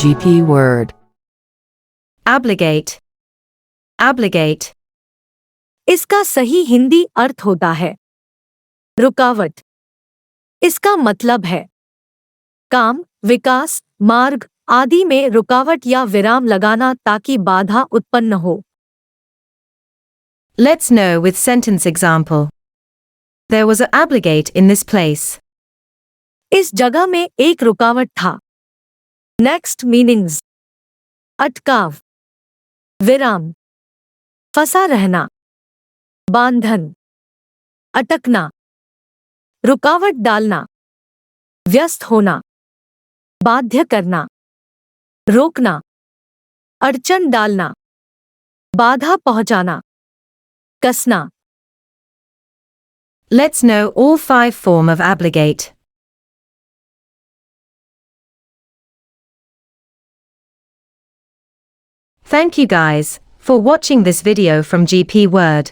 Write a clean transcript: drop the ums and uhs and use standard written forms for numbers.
GP word. Abligate. Abligate. इसका सही हिंदी अर्थ होता है रुकावट। इसका मतलब है काम, विकास, मार्ग आदि में रुकावट या विराम लगाना ताकि बाधा उत्पन्न हो। Let's know with sentence example. There was an abligate in this place. इस जगह में एक रुकावट था। नेक्स्ट मीनिंग्स: अटकाव, विराम, फंसा रहना, बांधन, अटकना, रुकावट डालना, व्यस्त होना, बाध्य करना, रोकना, अड़चन डालना, बाधा पहुंचाना, कसना। Let's know all 5 forms of abligate. Thank you guys for watching this video from GP Word.